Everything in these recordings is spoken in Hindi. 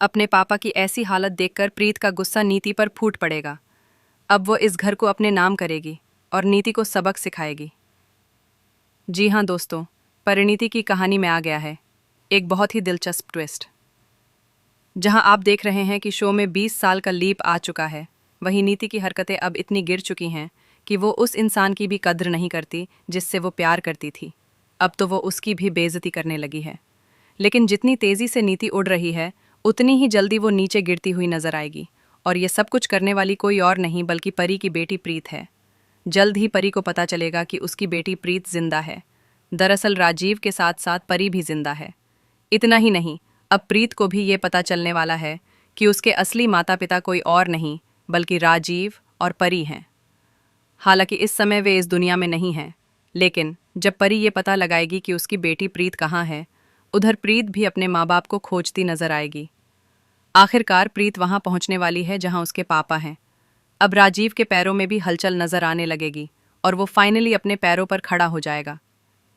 अपने पापा की ऐसी हालत देखकर प्रीत का गुस्सा नीति पर फूट पड़ेगा। अब वो इस घर को अपने नाम करेगी और नीति को सबक सिखाएगी। जी हाँ दोस्तों, परिणीति की कहानी में आ गया है एक बहुत ही दिलचस्प ट्विस्ट। जहां आप देख रहे हैं कि शो में 20 साल का लीप आ चुका है, वहीं नीति की हरकतें अब इतनी गिर चुकी हैं कि वो उस इंसान की भी कद्र नहीं करती जिससे वो प्यार करती थी। अब तो वो उसकी भी बेइज्जती करने लगी है। लेकिन जितनी तेजी से नीति उड़ रही है, उतनी ही जल्दी वो नीचे गिरती हुई नजर आएगी। और ये सब कुछ करने वाली कोई और नहीं बल्कि परी की बेटी प्रीत है। जल्द ही परी को पता चलेगा कि उसकी बेटी प्रीत जिंदा है। दरअसल राजीव के साथ साथ परी भी जिंदा है। इतना ही नहीं, अब प्रीत को भी ये पता चलने वाला है कि उसके असली माता पिता कोई और नहीं बल्कि राजीव और परी हैं। हालांकि इस समय वे इस दुनिया में नहीं हैं, लेकिन जब परी ये पता लगाएगी कि उसकी बेटी प्रीत कहाँ है, उधर प्रीत भी अपने माँ बाप को खोजती नजर आएगी। आखिरकार प्रीत वहां पहुंचने वाली है जहां उसके पापा हैं। अब राजीव के पैरों में भी हलचल नजर आने लगेगी और वो फाइनली अपने पैरों पर खड़ा हो जाएगा।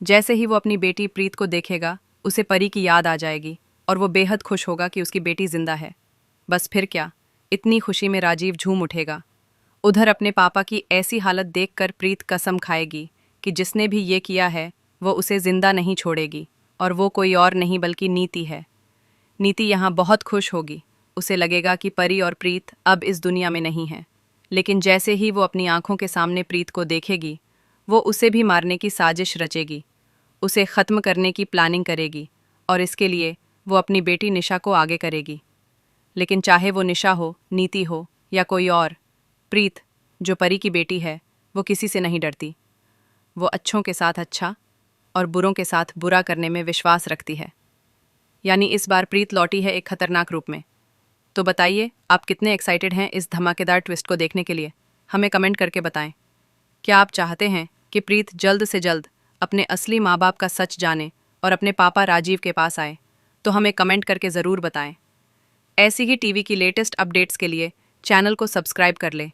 जैसे ही वो अपनी बेटी प्रीत को देखेगा, उसे परी की याद आ जाएगी और वो बेहद खुश होगा कि उसकी बेटी जिंदा है। बस फिर क्या, इतनी खुशी में राजीव झूम उठेगा। उधर अपने पापा की ऐसी हालत देखकर प्रीत कसम खाएगी कि जिसने भी ये किया है वो उसे जिंदा नहीं छोड़ेगी, और वो कोई और नहीं बल्कि नीति है। नीति यहाँ बहुत खुश होगी। उसे लगेगा कि परी और प्रीत अब इस दुनिया में नहीं है। लेकिन जैसे ही वो अपनी आंखों के सामने प्रीत को देखेगी, वो उसे भी मारने की साजिश रचेगी, उसे ख़त्म करने की प्लानिंग करेगी, और इसके लिए वो अपनी बेटी निशा को आगे करेगी। लेकिन चाहे वो निशा हो, नीति हो या कोई और, प्रीत जो परी की बेटी है वो किसी से नहीं डरती। वो अच्छों के साथ अच्छा और बुरों के साथ बुरा करने में विश्वास रखती है। यानी इस बार प्रीत लौटी है एक खतरनाक रूप में। तो बताइए, आप कितने एक्साइटेड हैं इस धमाकेदार ट्विस्ट को देखने के लिए? हमें कमेंट करके बताएं। क्या आप चाहते हैं कि प्रीत जल्द से जल्द अपने असली माँ बाप का सच जाने और अपने पापा राजीव के पास आए? तो हमें कमेंट करके ज़रूर बताएं। ऐसी ही टीवी की लेटेस्ट अपडेट्स के लिए चैनल को सब्सक्राइब कर लें